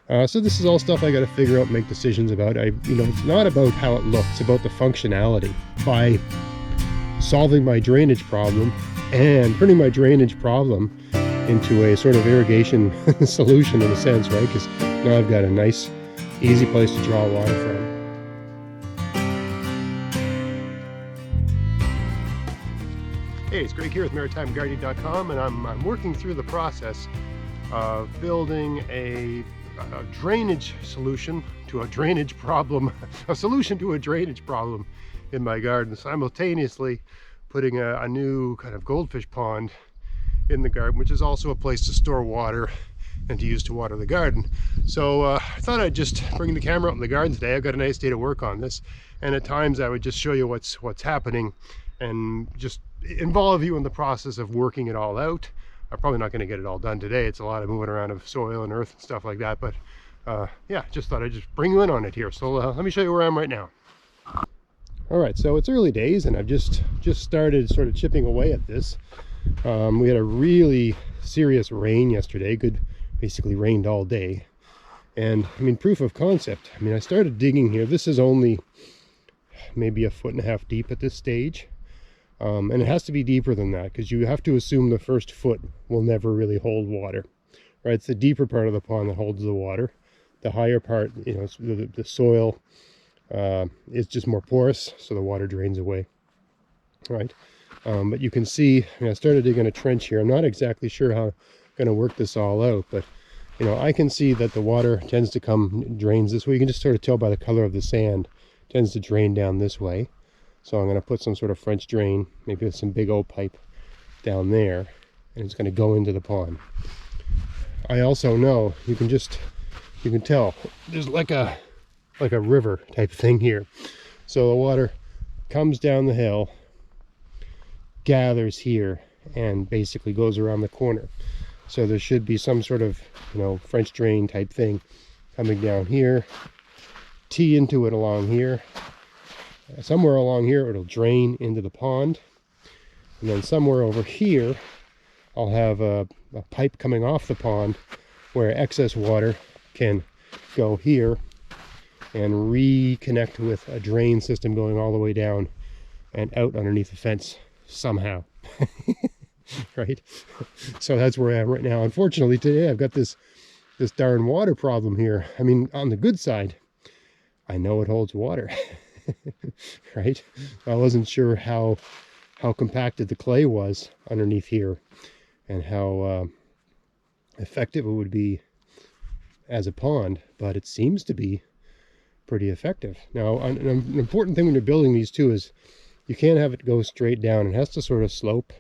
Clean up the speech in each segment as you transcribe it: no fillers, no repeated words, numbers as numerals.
So this is all stuff I got to figure out and make decisions about. It's not about how it looks, it's about the functionality. By solving my drainage problem and turning my drainage problem into a sort of irrigation solution in a sense, right? Because now I've got a nice, easy place to draw water from. Hey, it's Greg here with MaritimeGardening.com, and I'm working through the process of building a drainage solution to a drainage problem, a solution to a drainage problem in my garden, simultaneously putting a new kind of goldfish pond in the garden, which is also a place to store water and to use to water the garden. So I thought I'd just bring the camera up in the garden today. I've got a nice day to work on this, and at times I would just show you what's happening and just involve you in the process of working it all out. I'm probably not going to get it all done today. It's a lot of moving around of soil and earth and stuff like that, but yeah, just thought I'd just bring you in on it here. So let me show you where I am right now. All right, so it's early days, and I've just started sort of chipping away at this. We had a really serious rain yesterday. Basically rained all day, and I mean, proof of concept. I mean, I started digging here. This is only maybe 1.5 feet deep at this stage, and it has to be deeper than that because you have to assume the first foot will never really hold water, right? It's the deeper part of the pond that holds the water. The higher part, you know, the soil is just more porous, so the water drains away, right? But you can see, I started digging a trench here. I'm not exactly sure how I'm going to work this all out, but you know, I can see that the water tends to drains this way. You can just sort of tell by the color of the sand. It tends to drain down this way. So I'm going to put some sort of French drain, maybe with some big old pipe down there, and it's going to go into the pond. I also know, you can tell there's like a river type thing here. So the water comes down the hill, gathers here, and basically goes around the corner. So there should be some sort of, you know, French drain type thing coming down here, tee into it along here. Somewhere along here it'll drain into the pond, and then somewhere over here I'll have a pipe coming off the pond where excess water can go here and reconnect with a drain system going all the way down and out underneath the fence somehow. Right? So that's where I am right now. Unfortunately today I've got this darn water problem here. I mean, on the good side, I know it holds water. Right? I wasn't sure how compacted the clay was underneath here and how effective it would be as a pond, but it seems to be pretty effective. Now, an important thing when you're building these too is you can't have it go straight down. It has to sort of slope,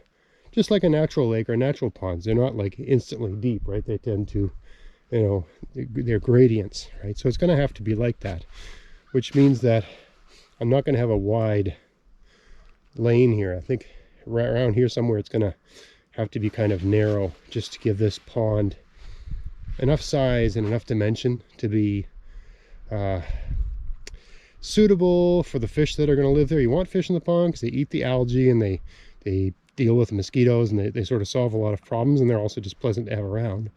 just like a natural lake or natural ponds. They're not like instantly deep, right? They tend to, you know, they're gradients, right? So it's going to have to be like that, which means that I'm not going to have a wide lane here. I think right around here somewhere it's going to have to be kind of narrow just to give this pond enough size and enough dimension to be suitable for the fish that are going to live there. You want fish in the pond because they eat the algae and they deal with mosquitoes, and they sort of solve a lot of problems, and they're also just pleasant to have around.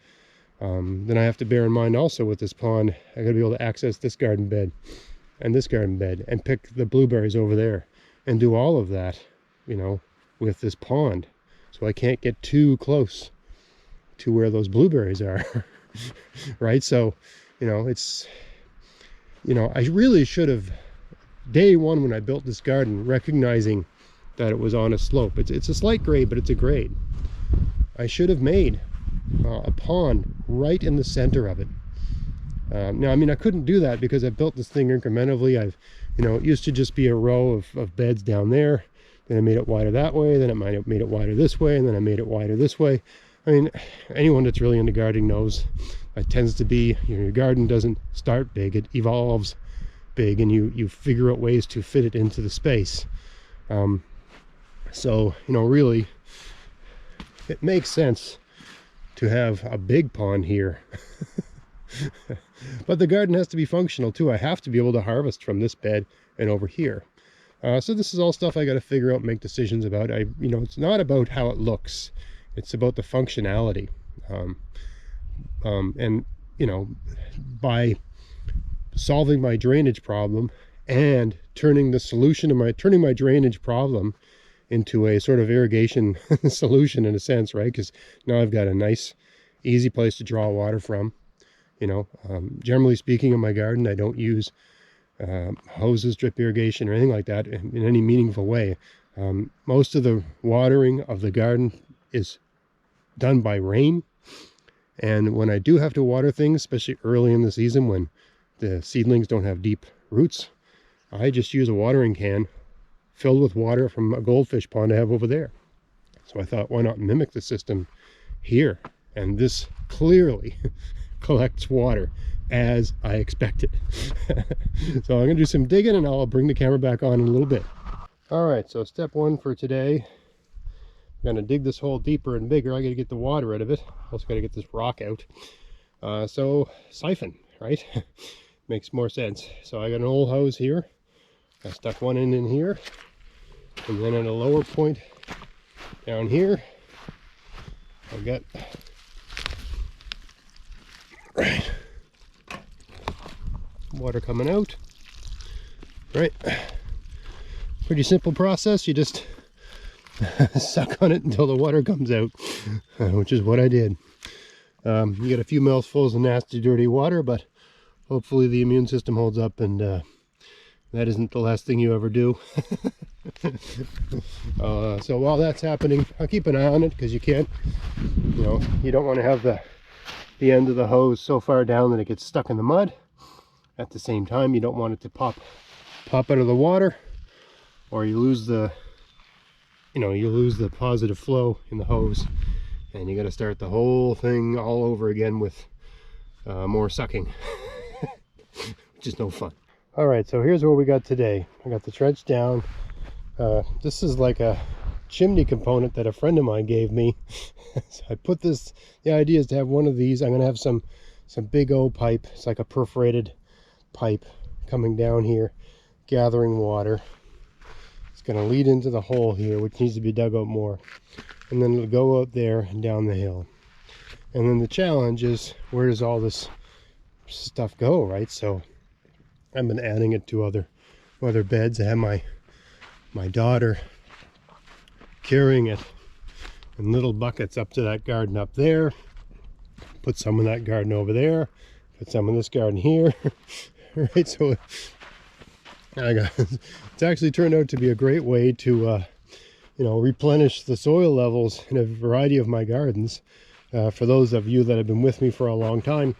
Then I have to bear in mind also with this pond, I got to be able to access this garden bed and this garden bed and pick the blueberries over there and do all of that, you know, with this pond. So I can't get too close to where those blueberries are. Right? So, you know, it's, you know, I really should have, day one when I built this garden, recognizing that it was on a slope. It's a slight grade, but it's a grade. I should have made a pond right in the center of it. Now, I mean, I couldn't do that because I built this thing incrementally. You know, it used to just be a row of beds down there. Then I made it wider that way. Then I made it wider this way. And then I made it wider this way. I mean, anyone that's really into gardening knows it tends to be, you know, your garden doesn't start big, it evolves big, and you figure out ways to fit it into the space. So, you know, really, it makes sense to have a big pond here. But the garden has to be functional too. I have to be able to harvest from this bed and over here. So this is all stuff I got to figure out and make decisions about. You know, it's not about how it looks. It's about the functionality. And, you know, by solving my drainage problem and turning my drainage problem into a sort of irrigation solution in a sense, right? Because now I've got a nice, easy place to draw water from. You know, generally speaking, in my garden, I don't use hoses, drip irrigation, or anything like that in any meaningful way. Most of the watering of the garden is done by rain. And when I do have to water things, especially early in the season when the seedlings don't have deep roots, I just use a watering can filled with water from a goldfish pond I have over there. So I thought, why not mimic the system here? And this clearly collects water as I expected. So I'm gonna do some digging and I'll bring the camera back on in a little bit. All right, so step one for today, I'm gonna dig this hole deeper and bigger. I gotta get the water out of it. Also gotta get this rock out. So siphon, right? Makes more sense. So I got an old hose here. I stuck one in here, and then at a lower point down here, I've got water coming out. Right, pretty simple process. You just suck on it until the water comes out, which is what I did. You get a few mouthfuls of nasty, dirty water, but hopefully the immune system holds up, and that isn't the last thing you ever do. So while that's happening, I'll keep an eye on it, because you can't, you know, you don't want to have the end of the hose so far down that it gets stuck in the mud. At the same time, you don't want it to pop out of the water, or you lose the positive flow in the hose, and you got to start the whole thing all over again with more sucking, which is no fun. All right, so here's what we got today. I got the trench down. This is like a chimney component that a friend of mine gave me. So I put this, the idea is to have one of these. I'm going to have some big O pipe. It's like a perforated pipe coming down here, gathering water. It's going to lead into the hole here, which needs to be dug out more. And then it'll go out there and down the hill. And then the challenge is, where does all this stuff go, right? So I've been adding it to other beds. I have my daughter carrying it in little buckets up to that garden up there. Put some in that garden over there. Put some in this garden here. Right, so it's actually turned out to be a great way to replenish the soil levels in a variety of my gardens. For those of you that have been with me for a long time,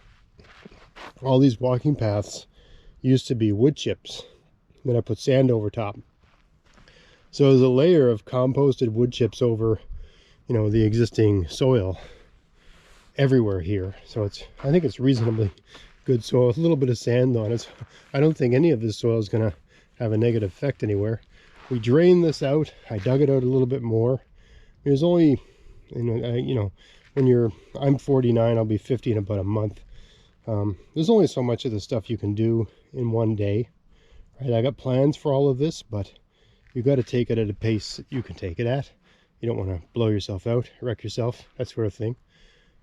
all these walking paths used to be wood chips. Then I put sand over top. So there's a layer of composted wood chips over, the existing soil everywhere here. So I think it's reasonably good soil with a little bit of sand on it. I don't think any of this soil is going to have a negative effect anywhere. We drained this out. I dug it out a little bit more. There's only, I'm 49, I'll be 50 in about a month. There's only so much of the stuff you can do in one day, right? I got plans for all of this, but you got to take it at a pace that you can take it at. You don't want to blow yourself out, wreck yourself, that sort of thing.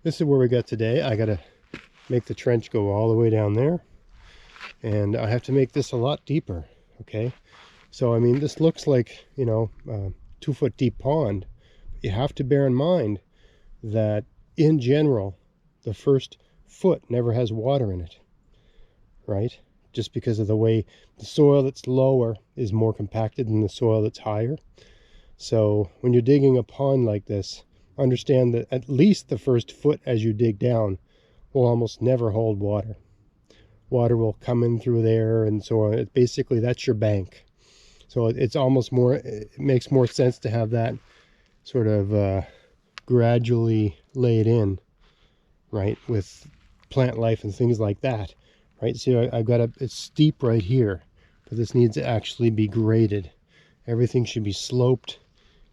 This is where we got today. I got to make the trench go all the way down there, and I have to make this a lot deeper. Okay, so I mean, this looks like 2 foot deep pond. You have to bear in mind that in general the first foot never has water in it, right? Just because of the way the soil that's lower is more compacted than the soil that's higher. So when you're digging a pond like this, understand that at least the first foot as you dig down will almost never hold water. Water will come in through there and so on. Basically, that's your bank. So it's almost more, it makes more sense to have that sort of gradually laid in, right, with plant life and things like that, right? So I've got it's steep right here, but this needs to actually be graded. Everything should be sloped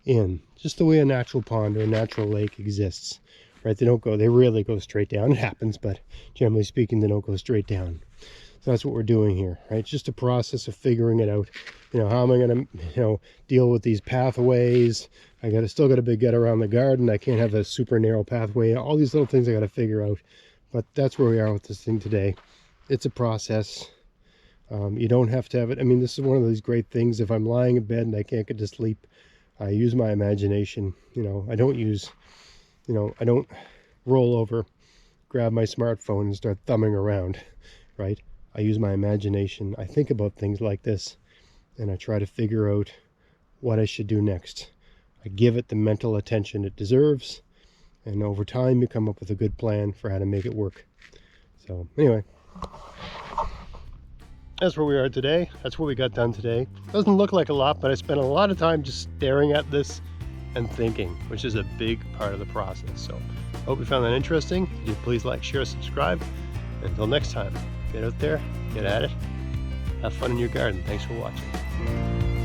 in, just the way a natural pond or a natural lake exists, right? They rarely go straight down. It happens, but generally speaking, they don't go straight down. So that's what we're doing here, right? It's just a process of figuring it out. How am I going to, deal with these pathways? Still got to get around the garden. I can't have a super narrow pathway. All these little things I got to figure out. But that's where we are with this thing today. It's a process. You don't have to have it. I mean, this is one of these great things. If I'm lying in bed and I can't get to sleep, I use my imagination. I don't roll over, grab my smartphone and start thumbing around, right? I use my imagination. I think about things like this, and I try to figure out what I should do next. I give it the mental attention it deserves, and over time you come up with a good plan for how to make it work. So anyway, that's where we are today. That's what we got done today. Doesn't look like a lot, but I spent a lot of time just staring at this and thinking, which is a big part of the process. So hope you found that interesting. Could you please like, share, subscribe. Until next time, get out there, get at it, have fun in your garden. Thanks for watching.